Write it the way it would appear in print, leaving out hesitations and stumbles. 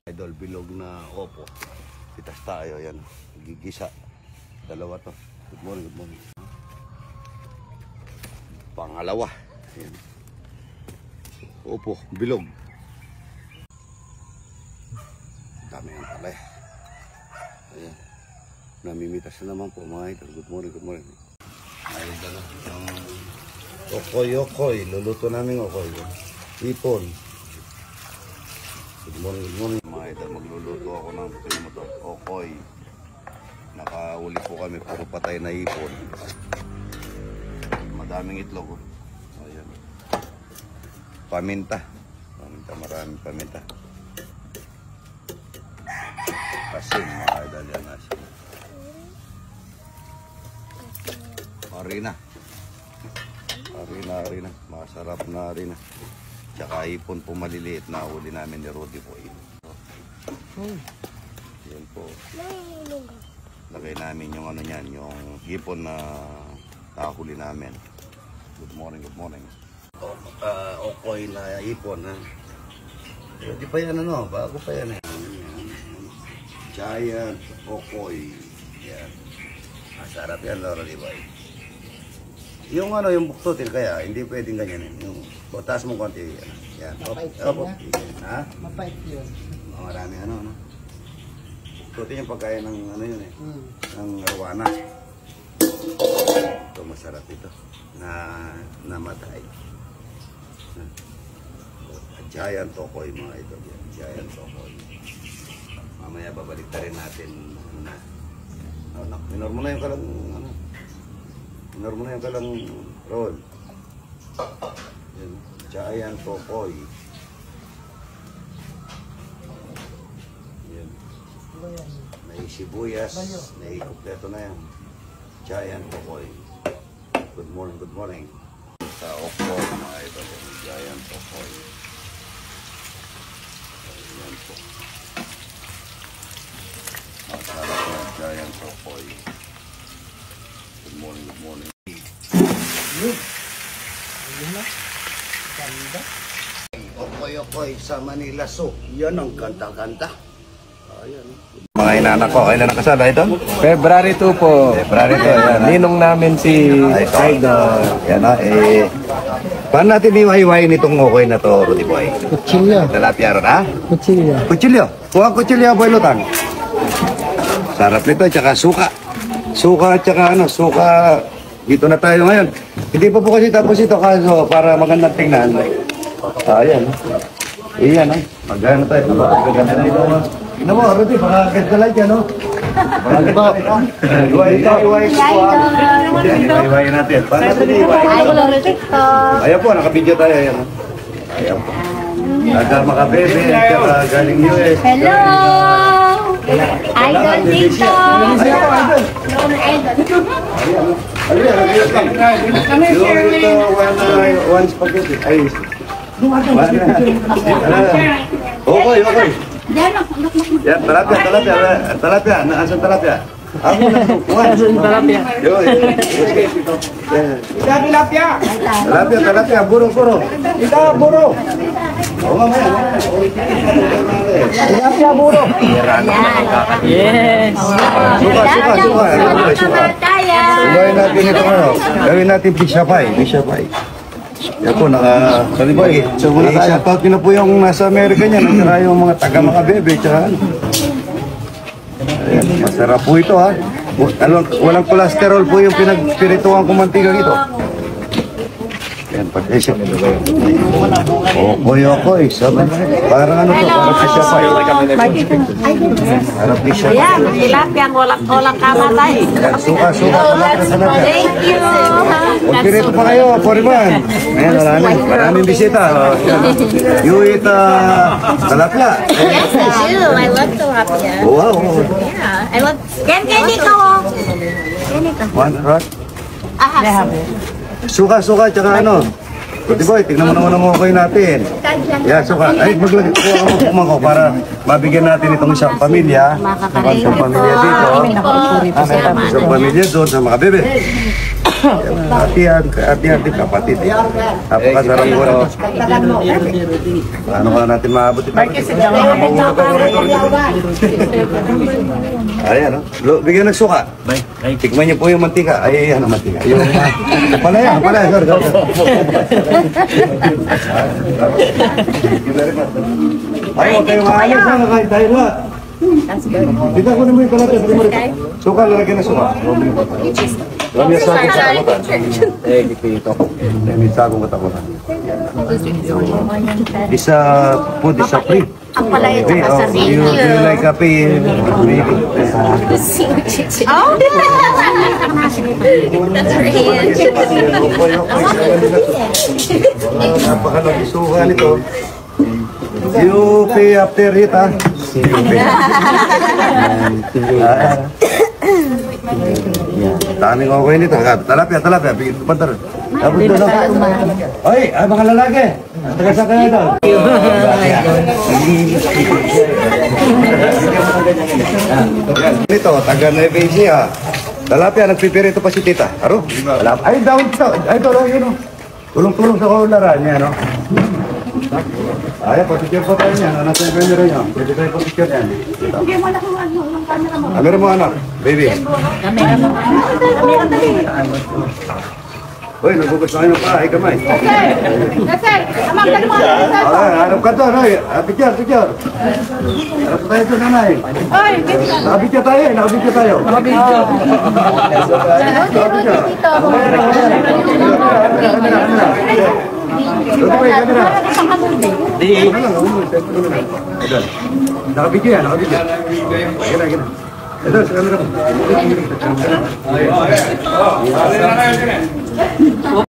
Idol, bilog na opo. Pitas tayo, yan. Gigisa. Dalawa to. Good morning, good morning. Pangalawa. Ayan. Opo, bilog. Dami ang palay. Ayan. Namimitas na naman po mga idol. Good morning, good morning. Ayan, dala. Okoy. Luluto namin okoy. Ipon. Good morning, good morning. Mga idol, magluluto ako ng okoy. Nakauli po kami, puro patay na ipon. Madaming itlog. Ayan. Paminta. Maraming paminta. Asin, mga idol, yan asin. Harina. Masarap na harina. Tsaka ipon po maliliit na huli namin ni Rudy po. Yan po. Lagay namin yung ano yan, yung ipon na nakahuli namin. Good morning, good morning. Okoy na ipon ha. Hindi pa yan ano, bago pa yan eh. Giant okoy. Yan. Masarap yan, Loro Libay. Yung ano, yung buktutin kaya, hindi pwedeng ganyan eh. Yung botas mo konti yan. Yan. Mapait yun. Ha? Mapait yun. Marami ano. Buktutin yung pagkaya ng ano yun eh. Ng arwana. Ito masarap ito. Na namatay. Giant okoy mga ito. Giant okoy. Mamaya babalik na rin natin. Minor mo na yung kalang ano. Minor mo na yung kalang roll. Yan. Giant okoy. Yan. May sibuyas. May kompleto na yan. Giant okoy. Good morning, good morning. Sa okoy mga ito. Giant okoy. Ayan po. Masarap na giant okoy. Good morning, good morning. Ayun na. Ganda. Okoy sa Manila Zoo. Yan ang kanta-kanta. Ayan. Mga inanak ko, kailan nakasala ito? February 2 po. February 2. Yan. Ninong namin si Idol. Yan na, paano natin iwahiwain itong okoy na to, Rudy Boy? Kutsilyo. Talapia ron, ha? Kutsilyo. Kutsilyo. Kuha kutsilyo, boy lutang. Sarap nito, tsaka suka. Suka, tsaka ano, suka. Dito na tayo ngayon. Hindi pa po kasi tapos ito, kaso para magandang tingnan. Ayan. Iyan, ha? Maganda tayo. Maganda na ito. Tignan mo, Rudy, baka ganda lang dyan, no? Baka ba? Iway natin. Paano natin iway? Ayan po, nakabidyo tayo. Ayan po. Aga makabebe, tsaka galing US. Hello! Idol dito! One spaghetti. Ay, okay. Yan, talapia. Naasan talapia? Ako na, Talapia. Talapia, buro. Ito, buro. O, mamaya. Talapia, buro. Yes. Suka. Gawin natin ito ano. Gawin natin pisha pie. Yan po, sorry boy. Shoutout nyo na po yung nasa Amerika niya. Nasara yung mga taga makabebe. Tsaka ano. Ayan, masarap po ito ha. Walang cholesterol po yung pinagpirituang kumantiga dito. Ayan, pag-isip. Okoy. Parang ano to? Parang pisya pa. Parang pisya pa. Yan, tilapia, walang kamatay. Suka. Thank you. Pirito pa kayo, Poriman. Ayan, maraming bisita. You eat talapia. Yes, I do. I love tilapia. Wow. Yeah, I love... Ken dito. One rod. Ahas. Suka, tsaka ano. Kuti boy, tignan mo naman ang okay natin. Yan, suka. Ay, maglagay ko para mabigyan natin itong isang pamilya. Isang pamilya dito. Isang pamilya doon sa mga bebe. Hati-hati kapatid. Napakasarap ko na. Paano ka natin maabot ito? Ayan, no? Bigyan ng suka. Tikman niyo po yung mantika. Ay, ano mantika? Yung palaya, sorry. Ay, huwag kayong maalis na, kahit tayo lahat. Kita ko naman yung kalata. Suka, lalagyan na suka. Lami sa akin sa kamutan. Dito. Lami sa akong katakutan. Isa po, isa free. Ang pala ito Okay, sa do you like coffee? Oh! That's her hand. Napakalaki suka nito. You pay after it, ha? You pay. Daming okay nito. Talapia. Bigyan ko pantar. Tapos doon. Oy, mga lalaki. Taga sa kayo doon. Ito, taga Nueva Ecija. Talapia, nagpipirito pa si tita. Aro? Ay, daw ito. Ay, ito, yun. Tulong-tulong sa kaularan niya, no? Ay, picture po tayo niyan. Nasa yung camera niyo. Pwede tayo picture niyan. Camera mo, anak. Baby. Uy, nagugas na kayo ng pahay kamay. Ay, hanap ka doon. Picture. Hanap tayo doon, nanay. Nakabidyo tayo. Nakabidyo yan. Gina. Ito, sa camera mo.